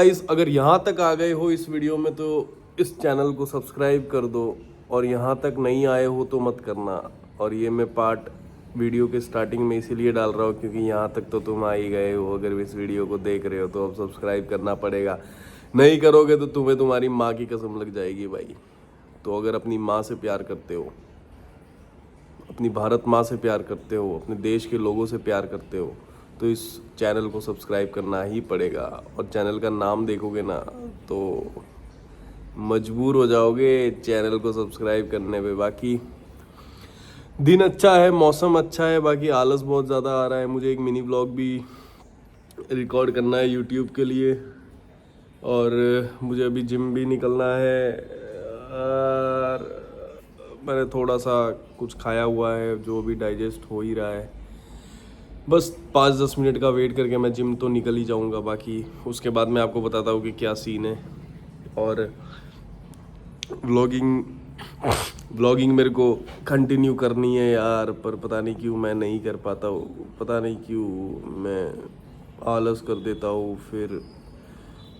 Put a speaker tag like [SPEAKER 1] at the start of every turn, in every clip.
[SPEAKER 1] Guys अगर यहाँ तक आ गए हो इस वीडियो में तो इस चैनल को सब्सक्राइब कर दो, और यहाँ तक नहीं आए हो तो मत करना। और ये मैं पार्ट वीडियो के स्टार्टिंग में इसीलिए डाल रहा हूँ क्योंकि यहाँ तक तो तुम आ ही गए हो। अगर इस वीडियो को देख रहे हो तो अब सब्सक्राइब करना पड़ेगा, नहीं करोगे तो तुम्हें तुम्हारी माँ की कसम लग जाएगी भाई। तो अगर अपनी माँ से प्यार करते हो, अपनी भारत माँ से प्यार करते हो, अपने देश के लोगों से प्यार करते हो, तो इस चैनल को सब्सक्राइब करना ही पड़ेगा। और चैनल का नाम देखोगे ना तो मजबूर हो जाओगे चैनल को सब्सक्राइब करने पे। बाकी दिन अच्छा है, मौसम अच्छा है, बाकी आलस बहुत ज़्यादा आ रहा है। मुझे एक मिनी ब्लॉग भी रिकॉर्ड करना है यूट्यूब के लिए, और मुझे अभी जिम भी निकलना है। और मैंने थोड़ा सा कुछ खाया हुआ है जो भी डाइजेस्ट हो ही रहा है। बस 5-10 मिनट का वेट करके मैं जिम तो निकल ही जाऊंगा। बाकी उसके बाद मैं आपको बताता हूँ कि क्या सीन है। और व्लॉगिंग मेरे को कंटिन्यू करनी है यार, पर पता नहीं क्यों मैं नहीं कर पाता हूँ। पता नहीं क्यों मैं आलस कर देता हूँ, फिर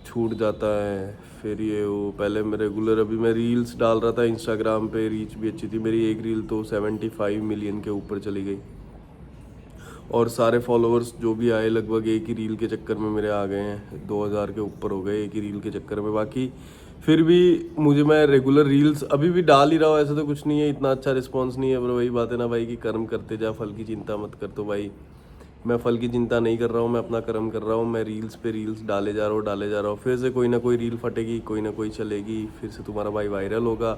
[SPEAKER 1] छूट जाता है। फिर ये वो पहले मैं रेगुलर, अभी मैं रील्स डाल रहा था इंस्टाग्राम पे, रीच भी अच्छी थी मेरी। एक रील तो 75 मिलियन के ऊपर चली गई, और सारे फॉलोअर्स जो भी आए लगभग एक ही रील के चक्कर में मेरे आ गए हैं। 2000 के ऊपर हो गए एक ही रील के चक्कर में। बाकी फिर भी मैं रेगुलर रील्स अभी भी डाल ही रहा हूँ, ऐसा तो कुछ नहीं है, इतना अच्छा रिस्पॉन्स नहीं है। पर वही बात है ना भाई कि कर्म करते जा, फल की चिंता मत कर। तो भाई मैं फल की चिंता नहीं कर रहा हूँ, मैं अपना कर्म कर रहा हूँ। मैं रील्स पे रील्स डाले जा रहा हूँ। फिर से कोई ना कोई रील फटेगी, कोई ना कोई चलेगी, फिर से तुम्हारा भाई वायरल होगा,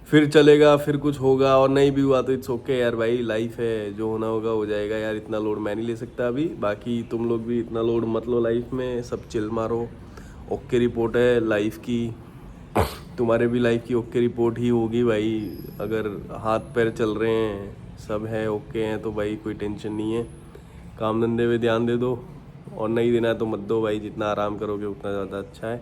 [SPEAKER 1] फिर चलेगा, फिर कुछ होगा। और नहीं भी हुआ तो इट्स ओके यार भाई, लाइफ है, जो होना होगा हो जाएगा यार। इतना लोड मैं नहीं ले सकता अभी। बाकी तुम लोग भी इतना लोड मत लो लाइफ में, सब चिल मारो। ओके रिपोर्ट है लाइफ की, तुम्हारे भी लाइफ की ओके रिपोर्ट ही होगी भाई। अगर हाथ पैर चल रहे हैं, सब है ओके हैं, तो भाई कोई टेंशन नहीं है। काम धंधे पे ध्यान दे दो, और नहीं देना है तो मत दो भाई। जितना आराम करोगे उतना ज़्यादा अच्छा है।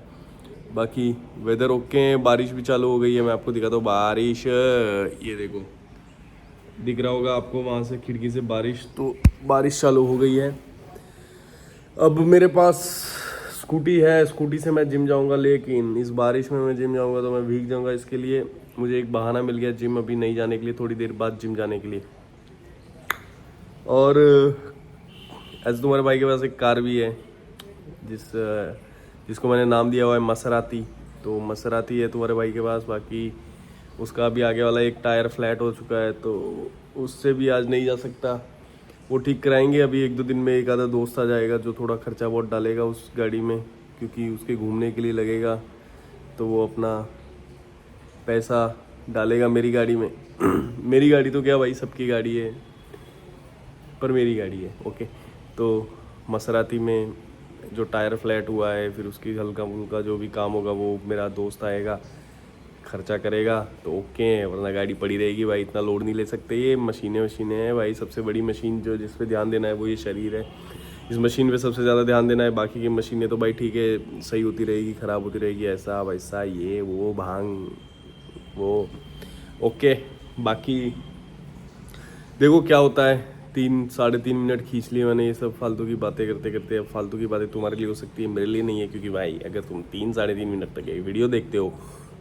[SPEAKER 1] बाकी वेदर ओके है, बारिश भी चालू हो गई है। मैं आपको दिखाता हूँ बारिश, ये देखो दिख रहा होगा आपको वहाँ से खिड़की से बारिश। तो बारिश चालू हो गई है। अब मेरे पास स्कूटी है, स्कूटी से मैं जिम जाऊँगा, लेकिन इस बारिश में मैं जिम जाऊँगा तो मैं भीग जाऊँगा। इसके लिए मुझे एक बहाना मिल गया जिम अभी नहीं जाने के लिए, थोड़ी देर बाद जिम जाने के लिए। और ऐसे तुम्हारे भाई के पास एक कार भी है जिसको मैंने नाम दिया हुआ है मसराती। तो मसराती है तुम्हारे भाई के पास। बाकी उसका अभी आगे वाला एक टायर फ्लैट हो चुका है, तो उससे भी आज नहीं जा सकता। वो ठीक कराएंगे अभी 1-2 दिन में। एक आधा दोस्त आ जाएगा जो थोड़ा खर्चा बहुत डालेगा उस गाड़ी में, क्योंकि उसके घूमने के लिए लगेगा, तो वो अपना पैसा डालेगा मेरी गाड़ी में। मेरी गाड़ी तो क्या भाई, सबकी गाड़ी है, पर मेरी गाड़ी है ओके। तो मसराती में जो टायर फ्लैट हुआ है, फिर उसकी हल्का फुल्का जो भी काम होगा वो मेरा दोस्त आएगा, खर्चा करेगा, तो ओके है। वरना गाड़ी पड़ी रहेगी भाई, इतना लोड नहीं ले सकते। ये मशीनें हैं भाई, सबसे बड़ी मशीन जो जिस पे ध्यान देना है वो ये शरीर है। इस मशीन पे सबसे ज़्यादा ध्यान देना है। बाकी की मशीनें तो भाई ठीक है, सही होती रहेगी, ख़राब होती रहेगी, ऐसा वैसा, ये वो भांग वो ओके। बाकी देखो क्या होता है। 3-3.5 मिनट खींच लिए मैंने ये सब फालतू की बातें करते करते। अब फालतू की बातें तुम्हारे लिए हो सकती है, मेरे लिए नहीं है, क्योंकि भाई अगर तुम 3-3.5 मिनट तक ये वीडियो देखते हो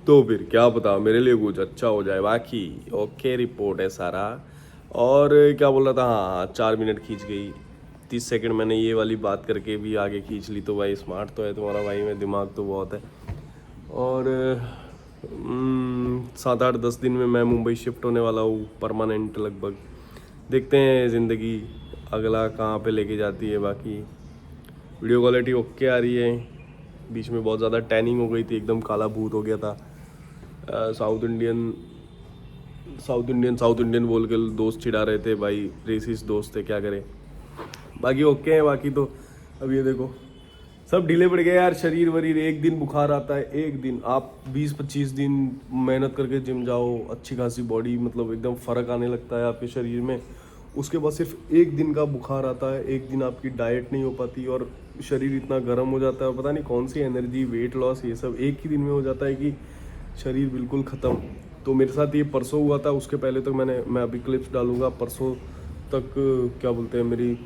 [SPEAKER 1] तो फिर क्या पता मेरे लिए कुछ अच्छा हो जाए। बाकी ओके रिपोर्ट है सारा। और क्या बोल रहा था, हाँ 4 मिनट खींच गई, 30 सेकंड मैंने ये वाली बात करके भी आगे खींच ली। तो भाई स्मार्ट तो है तुम्हारा भाई, में दिमाग तो बहुत है। और 7-8-10 दिन में मैं मुंबई शिफ्ट होने वाला हूँ परमानेंट लगभग। देखते हैं ज़िंदगी अगला कहाँ पे लेके जाती है। बाकी वीडियो क्वालिटी ओके आ रही है। बीच में बहुत ज़्यादा टैनिंग हो गई थी, एकदम काला भूत हो गया था। साउथ इंडियन बोल के दोस्त चिढ़ा रहे थे भाई, रेसिस्ट दोस्त थे, क्या करें। बाकी ओके है। बाकी तो अब ये देखो सब ढीले पड़ गए यार, शरीर वरीर। एक दिन बुखार आता है, एक दिन आप 20-25 दिन मेहनत करके जिम जाओ, अच्छी खासी बॉडी, मतलब एकदम फ़र्क आने लगता है आपके शरीर में। उसके बाद सिर्फ एक दिन का बुखार आता है, एक दिन आपकी डाइट नहीं हो पाती और शरीर इतना गर्म हो जाता है, पता नहीं कौन सी एनर्जी, वेट लॉस, ये सब एक ही दिन में हो जाता है कि शरीर बिल्कुल ख़त्म। तो मेरे साथ ये परसों हुआ था। उसके पहले तक मैं अभी क्लिप्स डालूंगा। परसों तक क्या बोलते हैं, मेरी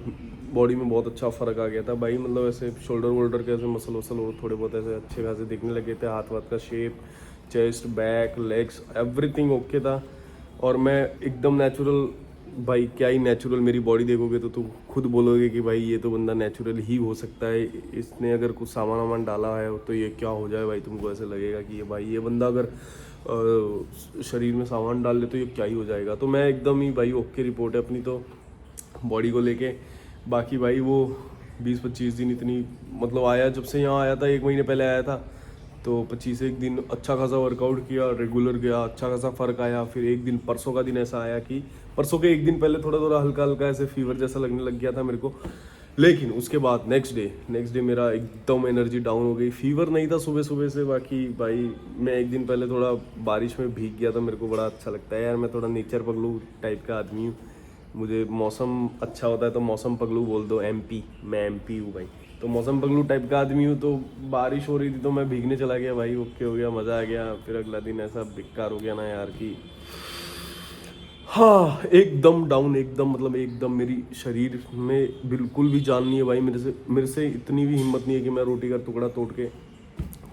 [SPEAKER 1] बॉडी में बहुत अच्छा फ़र्क आ गया था भाई। मतलब ऐसे शोल्डर वोल्डर के ऐसे मसल वसल और थोड़े बहुत ऐसे अच्छे खासे दिखने लगे थे। हाथ वाथ का shape, chest, back, legs, everything okay था। और मैं एकदम नेचुरल, भाई क्या ही नेचुरल, मेरी बॉडी देखोगे तो तुम खुद बोलोगे कि भाई ये तो बंदा नेचुरल ही हो सकता है। इसने अगर कुछ सामान वामान डाला है तो ये क्या हो जाए भाई, तुमको ऐसे लगेगा कि ये भाई ये बंदा अगर शरीर में सामान डाल ले तो ये क्या ही हो जाएगा। तो मैं एकदम ही भाई ओके रिपोर्ट है अपनी तो बॉडी को लेके। बाकी भाई वो 20-25 दिन इतनी मतलब आया, जब से यहाँ आया था 1 महीने पहले आया था, तो 25 दिन अच्छा खासा वर्कआउट किया, रेगुलर गया, अच्छा खासा फ़र्क आया। फिर एक दिन परसों का दिन ऐसा आया कि परसों के एक दिन पहले थोड़ा थोड़ा हल्का हल्का ऐसे फीवर जैसा लगने लग गया था मेरे को। लेकिन उसके बाद नेक्स्ट डे मेरा एकदम एनर्जी डाउन हो गई। फीवर नहीं था सुबह सुबह से, बाकी भाई मैं एक दिन पहले थोड़ा बारिश में भीग गया था। मेरे को बड़ा अच्छा लगता है यार, मैं थोड़ा नेचर पगलू टाइप का आदमी हूँ। मुझे मौसम अच्छा होता है तो मौसम पगलू बोल दो। MP, मैं MP हूँ भाई, तो मौसम पगलू टाइप का आदमी हूँ। तो बारिश हो रही थी तो मैं भीगने चला गया भाई, ओके हो गया, मज़ा आ गया। फिर अगला दिन ऐसा बेकार हो गया ना यार कि हाँ एकदम डाउन, एकदम मतलब एकदम मेरी शरीर में बिल्कुल भी जान नहीं है भाई। मेरे से इतनी भी हिम्मत नहीं है कि मैं रोटी का टुकड़ा तोड़ के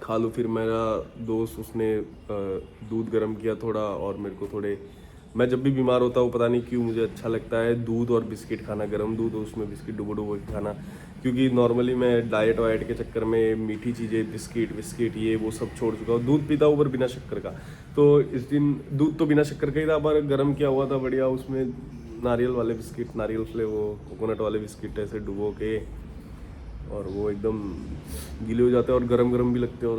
[SPEAKER 1] खा लूँ। फिर मेरा दोस्त उसने दूध गर्म किया थोड़ा, और मेरे को थोड़े, मैं जब भी बीमार होता हूँ पता नहीं क्यों मुझे अच्छा लगता है दूध और बिस्किट खाना, गर्म दूध और उसमें बिस्किट डुबो डुबो के खाना। क्योंकि नॉर्मली मैं डाइट वाइट के चक्कर में मीठी चीज़ें, बिस्किट विस्किट ये वो सब छोड़ चुका हूँ। दूध पीता हूँ पर बिना शक्कर का। तो इस दिन दूध तो बिना शक्कर का ही था, पर गर्म किया हुआ था बढ़िया, उसमें नारियल वाले बिस्किट, नारियल फ्ले वो कोकोनट वाले बिस्किट ऐसे डुबो के, और वो एकदम गीले हो जाते हैं और गरम गरम भी लगते हैं।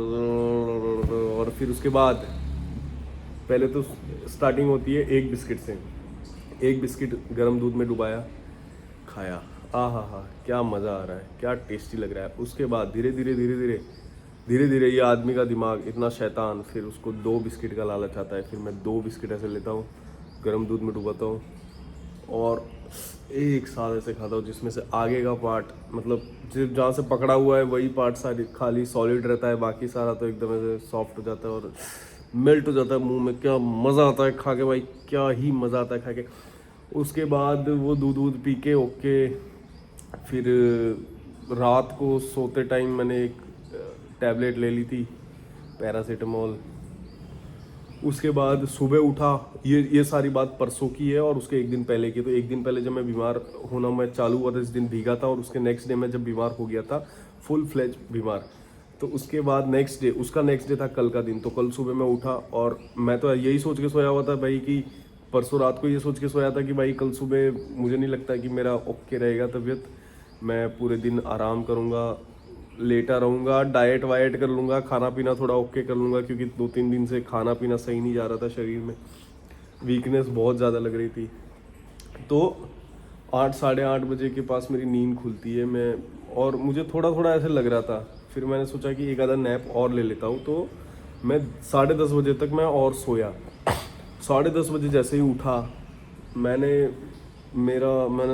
[SPEAKER 1] और फिर उसके बाद पहले तो स्टार्टिंग होती है एक बिस्किट से। एक बिस्किट गर्म दूध में डुबाया, खाया, हा क्या मज़ा आ रहा है, क्या टेस्टी लग रहा है। उसके बाद धीरे धीरे ये आदमी का दिमाग इतना शैतान, फिर उसको 2 बिस्किट का लालच आता है। फिर मैं 2 बिस्किट ऐसे लेता हूँ, गर्म दूध में डुबाता हूँ और एक साथ ऐसे खाता हूँ, जिसमें से आगे का पार्ट मतलब सिर्फ जहाँ से पकड़ा हुआ है वही पार्ट सारी खाली सॉलिड रहता है, बाकी सारा तो एकदम ऐसे सॉफ्ट हो जाता है और मेल्ट हो जाता है मुंह में। क्या मज़ा आता है खा के भाई, क्या ही मज़ा आता है खा के। उसके बाद वो दूध पी के ओके। फिर रात को सोते टाइम मैंने एक टैबलेट ले ली थी, पैरासीटामोल। उसके बाद सुबह उठा, ये सारी बात परसों की है और उसके एक दिन पहले की। तो एक दिन पहले जब मैं बीमार होना मैं चालू हुआ था, इस दिन भीगा था, और उसके नेक्स्ट डे मैं जब बीमार हो गया था फुल फ्लेज बीमार। तो उसके बाद नेक्स्ट डे था कल का दिन। तो कल सुबह मैं उठा और मैं तो यही सोच के सोया हुआ था भाई कि परसों रात को ये सोच के सोया था कि भाई कल सुबह मुझे नहीं लगता कि मेरा ओके रहेगा तबीयत, मैं पूरे दिन आराम करूँगा, लेटा रहूँगा, डाइट वाइट कर लूँगा, खाना पीना थोड़ा ओके कर लूँगा, क्योंकि 2-3 दिन से खाना पीना सही नहीं जा रहा था, शरीर में वीकनेस बहुत ज़्यादा लग रही थी। तो 8 साढ़े 8 बजे के पास मेरी नींद खुलती है, मैं और मुझे थोड़ा थोड़ा ऐसे लग रहा था। फिर मैंने सोचा कि एक आधा नैप और ले लेता हूँ, तो मैं 10:30 बजे तक मैं और सोया। 10:30 बजे जैसे ही उठा मैंने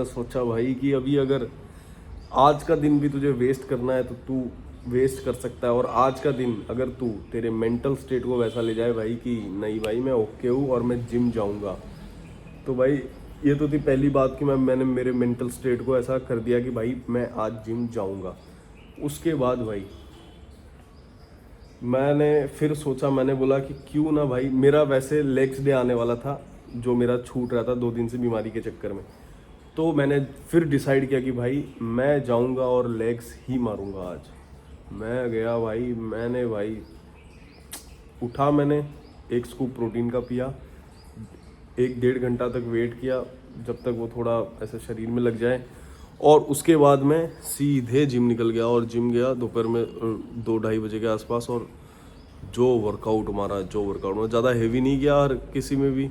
[SPEAKER 1] सोचा भाई कि अभी अगर आज का दिन भी तुझे वेस्ट करना है तो तू वेस्ट कर सकता है। और आज का दिन अगर तू तेरे मेंटल स्टेट को वैसा ले जाए भाई कि नहीं भाई मैं ओके हूँ और मैं जिम जाऊँगा, तो भाई ये तो थी पहली बात कि मैंने मेरे मेंटल स्टेट को ऐसा कर दिया कि भाई मैं आज जिम जाऊँगा। उसके बाद भाई मैंने फिर सोचा, मैंने बोला कि क्यों ना भाई, मेरा वैसे लेग्स डे आने वाला था जो मेरा छूट रहा था 2 दिन से बीमारी के चक्कर में। तो मैंने फिर डिसाइड किया कि भाई मैं जाऊंगा और लेग्स ही मारूंगा आज। मैं गया भाई, मैंने भाई उठा, मैंने 1 स्कूप प्रोटीन का पिया, 1-1.5 घंटा तक वेट किया जब तक वो थोड़ा ऐसे शरीर में लग जाए, और उसके बाद मैं सीधे जिम निकल गया। और जिम गया दोपहर में 2-2:30 बजे के आसपास, और जो वर्कआउट मारा, ज़्यादा हैवी नहीं किया और किसी में भी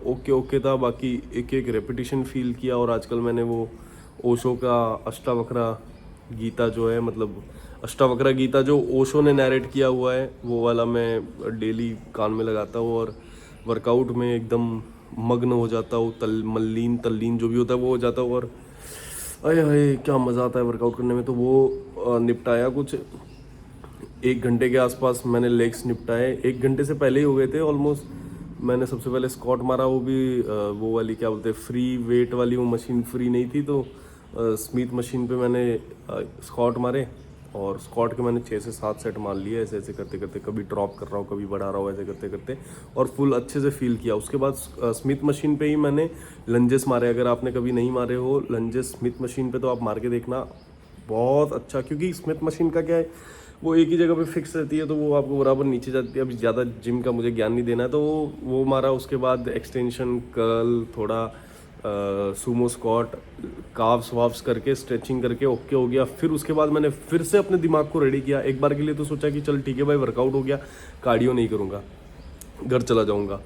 [SPEAKER 1] ओके था। बाकी एक रेपिटेशन फील किया। और आजकल मैंने वो ओशो का अष्टावक्र गीता जो है, मतलब अष्टावक्र गीता जो ओशो ने नैरेट किया हुआ है, वो वाला मैं डेली कान में लगाता हूँ और वर्कआउट में एकदम मग्न हो जाता हूँ। मल्लीन तल्लीन जो भी होता है वो हो जाता हूँ, और अरे क्या मज़ा आता है वर्कआउट करने में। तो वो निपटाया कुछ 1 घंटे के आसपास मैंने लेग्स निपटाए। 1 घंटे से पहले ही हो गए थे ऑलमोस्ट। मैंने सबसे पहले स्क्वाट मारा, वो भी वो वाली क्या बोलते हैं फ्री वेट वाली, वो मशीन फ्री नहीं थी, तो स्मिथ मशीन पे मैंने स्क्वाट मारे और स्क्वाट के मैंने 6 से 7 सेट मार लिए, ऐसे ऐसे करते करते, कभी ड्रॉप कर रहा हूँ कभी बढ़ा रहा हूँ, ऐसे करते करते, और फुल अच्छे से फील किया। उसके बाद स्मिथ मशीन पे ही मैंने लंजेस मारे। अगर आपने कभी नहीं मारे हो लंजेस स्मिथ मशीन पे तो आप मार के देखना, बहुत अच्छा। क्योंकि स्मिथ मशीन का क्या है, वो एक ही जगह पे फिक्स रहती है तो वो आपको बराबर नीचे जाती है। अभी ज़्यादा जिम का मुझे ज्ञान नहीं देना है, तो वो मारा। उसके बाद एक्सटेंशन, कर्ल, थोड़ा सूमो स्क्वाट, काव्स वाव्स करके स्ट्रेचिंग करके ओके हो गया। फिर उसके बाद मैंने फिर से अपने दिमाग को रेडी किया। एक बार के लिए तो सोचा कि चल ठीक है भाई, वर्कआउट हो गया, कार्डियो नहीं करूँगा, घर चला जाऊँगा,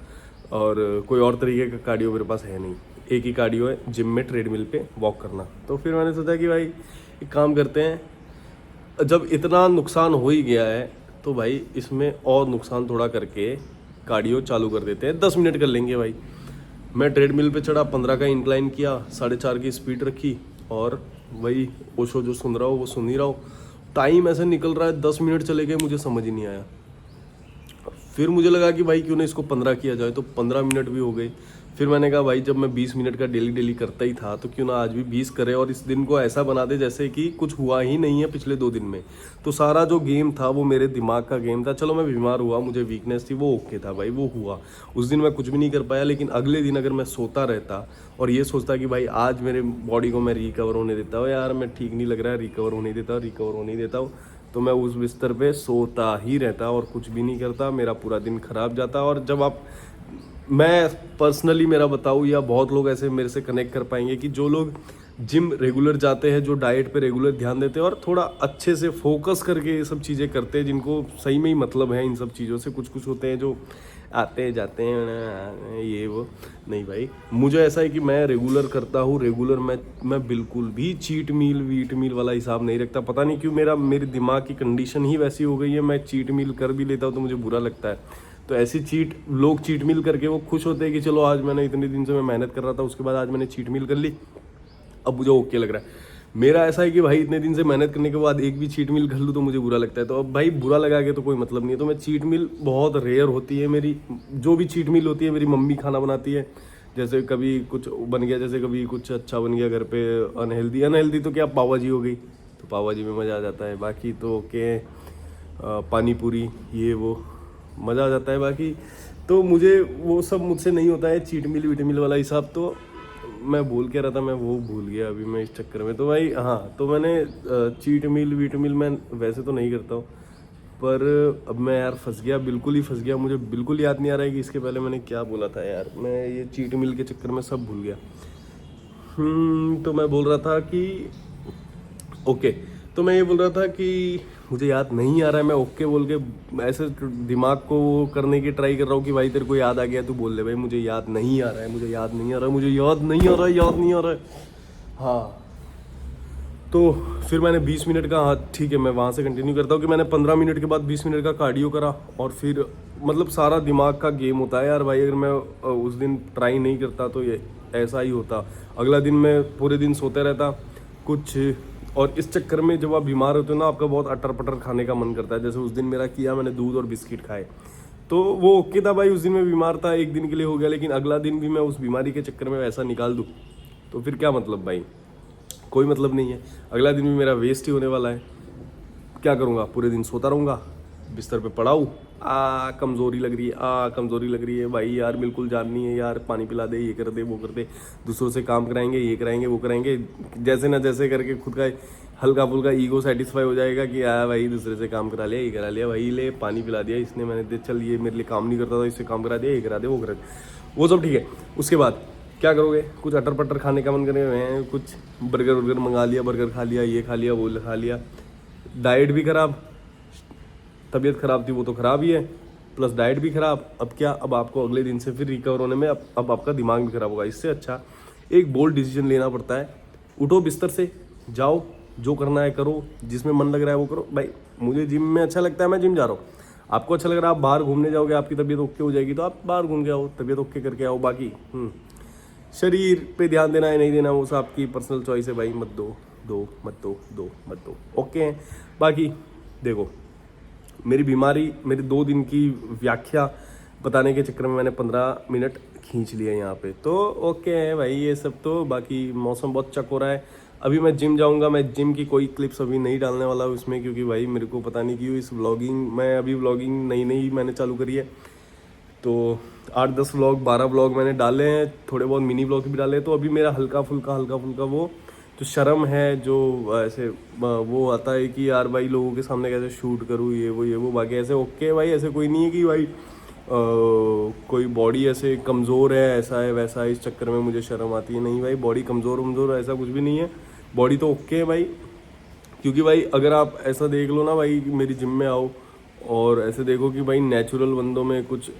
[SPEAKER 1] और कोई और तरीके का कार्डियो मेरे पास है नहीं। एक ही कार्डियो है, जिम में ट्रेडमिल पे वॉक करना। तो फिर मैंने सोचा कि भाई एक काम करते हैं, जब इतना नुकसान हो ही गया है तो भाई इसमें और नुकसान थोड़ा करके कार्डियो चालू कर देते हैं। 10 मिनट कर लेंगे भाई। मैं ट्रेडमिल पे चढ़ा, 15 का इंक्लाइन किया, 4.5 की स्पीड रखी, और वही ओशो जो सुन रहा हो वो सुन ही रहा हो। टाइम ऐसे निकल रहा है, 10 मिनट चले गए, मुझे समझ ही नहीं आया। फिर मुझे लगा कि भाई क्यों ना इसको 15 किया जाए, तो 15 मिनट भी हो गए। फिर मैंने कहा भाई जब मैं 20 मिनट का डेली डेली करता ही था तो क्यों ना आज भी 20 करे, और इस दिन को ऐसा बना दे जैसे कि कुछ हुआ ही नहीं है पिछले 2 दिन में। तो सारा जो गेम था वो मेरे दिमाग का गेम था। चलो मैं बीमार हुआ, मुझे वीकनेस थी, वो ओके था भाई, वो हुआ। उस दिन मैं कुछ भी नहीं कर पाया, लेकिन अगले दिन अगर मैं सोता रहता और ये सोचता कि भाई आज मेरे बॉडी को मैं रिकवर होने देता हूँ, यार मैं ठीक नहीं लग रहा है, रिकवर होने देता हूँ, तो मैं उस बिस्तर पे सोता ही रहता और कुछ भी नहीं करता, मेरा पूरा दिन खराब जाता। और जब मैं पर्सनली मेरा बताऊँ, या बहुत लोग ऐसे मेरे से कनेक्ट कर पाएंगे कि जो लोग जिम रेगुलर जाते हैं, जो डाइट पे रेगुलर ध्यान देते हैं और थोड़ा अच्छे से फोकस करके ये सब चीज़ें करते हैं, जिनको सही में ही मतलब है इन सब चीज़ों से। कुछ होते हैं जो आते जाते हैं ये वो, नहीं भाई मुझे ऐसा है कि मैं रेगुलर करता हूँ। रेगुलर मैं बिल्कुल भी चीट मील वीट मील वाला हिसाब नहीं रखता। पता नहीं क्यों मेरे दिमाग की कंडीशन ही वैसी हो गई है। मैं चीट मील कर भी लेता हूँ तो मुझे बुरा लगता है। तो ऐसी लोग चीट मील करके वो खुश होते हैं कि चलो आज मैंने इतने दिन से मैं मेहनत कर रहा था, उसके बाद आज मैंने चीट मील कर ली, अब मुझे ओके लग रहा है। मेरा ऐसा है कि भाई इतने दिन से मेहनत करने के बाद एक भी चीट मील कर लूँ तो मुझे बुरा लगता है। तो अब भाई बुरा लगा के तो कोई मतलब नहीं है। तो मैं चीट मील बहुत रेयर होती है मेरी। जो भी चीट मील होती है मेरी मम्मी खाना बनाती है। जैसे कभी कुछ बन गया, जैसे कभी कुछ अच्छा बन गया घर पे, अनहेल्दी तो क्या पाव भाजी हो गई, तो पाव भाजी में मज़ा आ जाता है। बाकी तो ओके, पानी पूरी ये वो मज़ा आ जाता है। बाकी तो मुझे वो सब मुझसे नहीं होता है, चीट मील वीट मील वाला हिसाब। तो मैं बोल क्या रहा था, मैं वो भूल गया अभी मैं इस चक्कर में। तो भाई हाँ, तो मैंने चीट मील वीट मील मैं वैसे तो नहीं करता हूँ, पर अब मैं यार फंस गया, बिल्कुल ही फंस गया। मुझे बिल्कुल याद नहीं आ रहा है कि इसके पहले मैंने क्या बोला था यार। मैं ये चीट मील के चक्कर में सब भूल गया। तो मैं बोल रहा था कि ओके, तो मैं ये बोल रहा था कि मुझे याद नहीं आ रहा है। मैं ओके बोल के ऐसे दिमाग को करने की ट्राई कर रहा हूँ कि भाई तेरे को याद आ गया तू बोल ले। भाई मुझे याद नहीं आ रहा है, मुझे याद नहीं आ रहा है, मुझे याद नहीं आ रहा है, याद नहीं आ रहा है। हाँ, तो फिर मैंने 20 मिनट का, हाँ ठीक है मैं वहाँ से कंटिन्यू करता हूँ कि मैंने 15 मिनट के बाद 20 मिनट का कार्डियो करा। और फिर मतलब सारा दिमाग का गेम होता है यार भाई। अगर मैं उस दिन ट्राई नहीं करता तो ये ऐसा ही होता। अगला दिन मैं पूरे दिन सोते रहता कुछ। और इस चक्कर में जब आप बीमार होते हो ना, आपका बहुत अटर पटर खाने का मन करता है। जैसे उस दिन मेरा किया, मैंने दूध और बिस्किट खाए, तो वो ओके था भाई। उस दिन मैं बीमार था, एक दिन के लिए हो गया, लेकिन अगला दिन भी मैं उस बीमारी के चक्कर में वैसा निकाल दूँ तो फिर क्या मतलब भाई, कोई मतलब नहीं है। अगला दिन भी मेरा वेस्ट ही होने वाला है। क्या करूँगा, पूरे दिन सोता रहूँगा, बिस्तर पे पड़ा हूँ, कमज़ोरी लग रही है, कमज़ोरी लग रही है भाई यार, बिल्कुल जाननी है यार, पानी पिला दे, ये कर दे, वो कर दे, दूसरों से काम कराएंगे, ये कराएंगे, वो कराएंगे, जैसे ना जैसे करके खुद का हल्का फुल्का ईगो सेटिस्फाई हो जाएगा कि भाई दूसरे से काम करा लिया, ये करा लिया, भाई ले पानी पिला दिया इसने, मैंने दे चल ये मेरे लिए काम नहीं करता था, इससे काम करा दिया, ये करा दे, वो करा दे, वो सब ठीक है। उसके बाद क्या करोगे, कुछ अटर पटर खाने का मन करे हुए हैं, कुछ बर्गर वर्गर मंगा लिया, बर्गर खा लिया, ये खा लिया, वो खा लिया। डाइट भी खराब, तबीयत खराब थी वो तो खराब ही है, प्लस डाइट भी खराब। अब क्या, अब आपको अगले दिन से फिर रिकवर होने में अब आपका दिमाग भी खराब होगा। इससे अच्छा एक बोल्ड डिसीजन लेना पड़ता है। उठो बिस्तर से, जाओ, जो करना है करो, जिसमें मन लग रहा है वो करो। भाई मुझे जिम में अच्छा लगता है, मैं जिम जा रहा हूँ। आपको अच्छा लग रहा है, आप बाहर घूमने जाओगे, आपकी तबीयत ओके हो जाएगी तो आप बाहर घूम के आओ, तबीयत ओके करके आओ। बाकी शरीर पे ध्यान देना है नहीं देना वो सब आपकी पर्सनल चॉइस है भाई। मत दो ओके। बाकी देखो, मेरी बीमारी, मेरी 2 दिन की व्याख्या बताने के चक्कर में मैंने 15 मिनट खींच लिए यहाँ पे, तो ओके है भाई ये सब। तो बाकी मौसम बहुत चक हो रहा है, अभी मैं जिम जाऊंगा, मैं जिम की कोई क्लिप्स अभी नहीं डालने वाला हूँ इसमें, क्योंकि भाई मेरे को पता नहीं क्यों इस व्लॉगिंग, मैं अभी व्लॉगिंग नई मैंने चालू करी है, तो 8-10 व्लॉग 12 व्लॉग मैंने डाले हैं, थोड़े बहुत मिनी व्लॉग भी डाले हैं, तो अभी मेरा हल्का फुल्का वो जो शर्म है, जो ऐसे वो आता है कि यार भाई लोगों के सामने कैसे शूट करूँ, ये वो बाकी ऐसे ओके भाई, ऐसे कोई नहीं है कि भाई कोई बॉडी ऐसे कमज़ोर है, ऐसा है वैसा है, इस चक्कर में मुझे शर्म आती है। नहीं भाई, बॉडी कमज़ोर ऐसा कुछ भी नहीं है, बॉडी तो ओके है भाई। क्योंकि भाई अगर आप ऐसा देख लो ना भाई, मेरी जिम में आओ और ऐसे देखो कि भाई नेचुरल बंदों में कुछ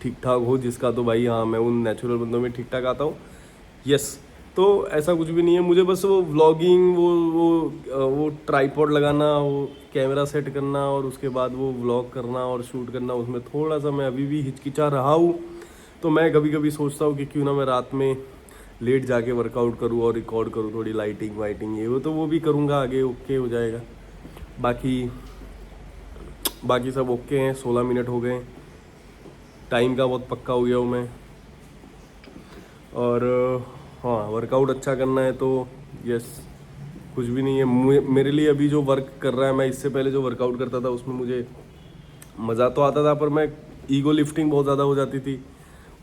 [SPEAKER 1] ठीक ठाक हो जिसका, तो भाई हाँ मैं उन नेचुरल बंदों में ठीक ठाक आता हूँ। यस, तो ऐसा कुछ भी नहीं है, मुझे बस वो व्लॉगिंग, वो ट्राइपॉड लगाना, वो कैमरा सेट करना और उसके बाद वो व्लॉग करना और शूट करना, उसमें थोड़ा सा मैं अभी भी हिचकिचा रहा हूँ। तो मैं कभी कभी सोचता हूँ कि क्यों ना मैं रात में लेट जाके वर्कआउट करूँ और रिकॉर्ड करूँ, थोड़ी लाइटिंग वाइटिंग ये वो, तो वो भी करूँगा आगे, ओके हो जाएगा। बाकी सब ओके हैं। 16 मिनट हो गए, टाइम का बहुत पक्का हो गया हूँ मैं। और हाँ, वर्कआउट अच्छा करना है तो यस, कुछ भी नहीं है मेरे लिए अभी जो वर्क कर रहा है। मैं इससे पहले जो वर्कआउट करता था उसमें मुझे मज़ा तो आता था, पर मैं ईगो लिफ्टिंग बहुत ज़्यादा हो जाती थी,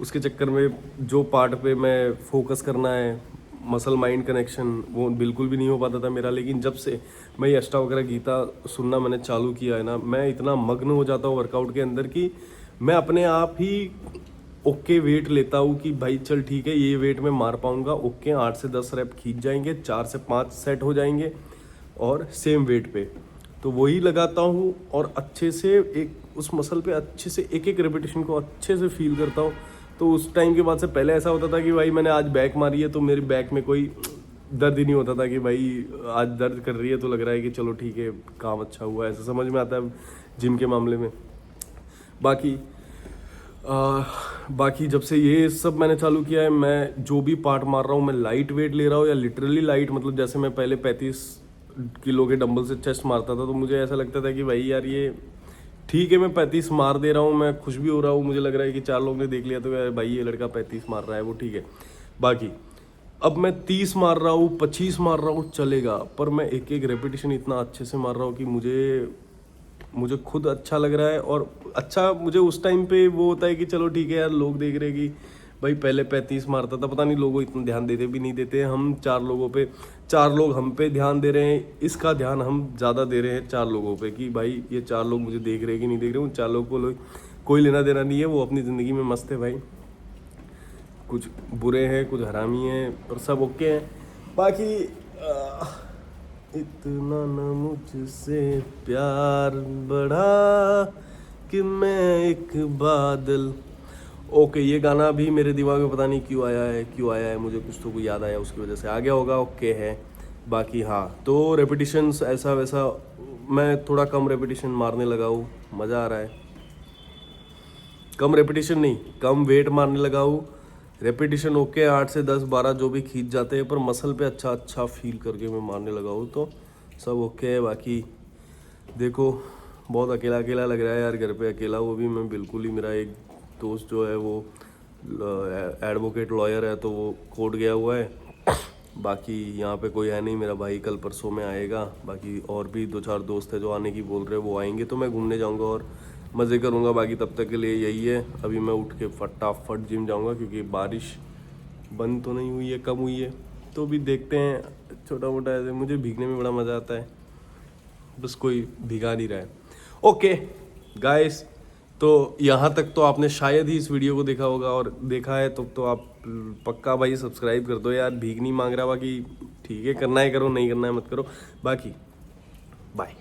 [SPEAKER 1] उसके चक्कर में जो पार्ट पे मैं फोकस करना है, मसल माइंड कनेक्शन, वो बिल्कुल भी नहीं हो पाता था मेरा। लेकिन जब से मैं ये अष्टावक्र गीता सुनना मैंने चालू किया है ना, मैं इतना मग्न हो जाता हूँ वर्कआउट के अंदर कि मैं अपने आप ही ओके वेट लेता हूँ कि भाई चल ठीक है, ये वेट मैं मार पाऊँगा, ओके 8 से 10 रैप खींच जाएंगे, 4 से 5 सेट हो जाएंगे और सेम वेट पे, तो वही लगाता हूँ और अच्छे से एक उस मसल पे अच्छे से एक रेपिटेशन को अच्छे से फील करता हूँ। तो उस टाइम के बाद से पहले ऐसा होता था कि भाई मैंने आज बैक मारी है तो मेरी बैक में कोई दर्द ही नहीं होता था कि भाई आज दर्द कर रही है तो लग रहा है कि चलो ठीक है काम अच्छा हुआ है, ऐसा समझ में आता है जिम के मामले में। बाकी जब से ये सब मैंने चालू किया है, मैं जो भी पार्ट मार रहा हूँ मैं लाइट वेट ले रहा हूँ, या लिटरली लाइट, मतलब जैसे मैं पहले 35 किलो के डंबल से चेस्ट मारता था तो मुझे ऐसा लगता था कि भाई यार ये ठीक है, मैं 35 मार दे रहा हूँ, मैं खुश भी हो रहा हूँ, मुझे लग रहा है कि 4 लोग ने देख लिया तो यार भाई ये लड़का 35 मार रहा है, वो ठीक है। बाकी अब मैं 30 मार रहा हूँ, 25 मार रहा हूँ, चलेगा, पर मैं एक रेपिटेशन इतना अच्छे से मार रहा हूँ कि मुझे खुद अच्छा लग रहा है। और अच्छा, मुझे उस टाइम पे वो होता है कि चलो ठीक है यार, लोग देख रहे कि भाई पहले 35 मारता था, पता नहीं लोगों इतना ध्यान देते भी नहीं देते, हम 4 लोगों पे, 4 लोग हम पे ध्यान दे रहे हैं, इसका ध्यान हम ज़्यादा दे रहे हैं 4 लोगों पे कि भाई ये 4 लोग मुझे देख रहे हैं कि नहीं देख रहे। उन 4 लोगों को कोई लेना देना नहीं है, वो अपनी ज़िंदगी में मस्त है भाई, कुछ बुरे हैं कुछ हरामी हैं पर सब ओके हैं। बाकी इतना न मुझसे प्यार बढ़ा कि मैं एक बादल। ओके, ये गाना भी मेरे दिमाग में पता नहीं क्यों आया है, मुझे कुछ तो कोई याद आया उसकी वजह से आ गया होगा, ओके है। बाकी हाँ, तो रेपिटेशंस ऐसा वैसा मैं थोड़ा कम रेपिटेशन मारने लगा हूँ, मज़ा आ रहा है। कम रेपिटेशन नहीं, कम वेट मारने लगा हूँ। रेपिटेशन ओके 8 से 10 12 जो भी खींच जाते हैं, पर मसल पे अच्छा फील करके मैं मारने लगा हूँ, तो सब ओके है। बाकी देखो, बहुत अकेला लग रहा है यार घर पे, अकेला, वो भी मैं बिल्कुल ही। मेरा एक दोस्त जो है वो एडवोकेट लॉयर है, तो वो कोर्ट गया हुआ है। बाकी यहाँ पे कोई है नहीं, मेरा भाई कल परसों में आएगा। बाकी और भी 2-4 दोस्त है जो आने की बोल रहे हैं, वो आएंगे तो मैं घूमने जाऊँगा और मज़े करूँगा। बाकी तब तक के लिए यही है, अभी मैं उठ के फटाफट जिम जाऊँगा क्योंकि बारिश बंद तो नहीं हुई है, कम हुई है, तो भी देखते हैं छोटा मोटा ऐसे। मुझे भीगने में बड़ा मज़ा आता है, बस कोई भीगा नहीं रहा है। ओके गाइस, तो यहाँ तक तो आपने शायद ही इस वीडियो को देखा होगा, और देखा है तो आप पक्का भाई सब्सक्राइब कर दो यार। भीग नहीं मांग रहा, बाकी ठीक है, करना है करो, नहीं करना है मत करो। बाकी बाय।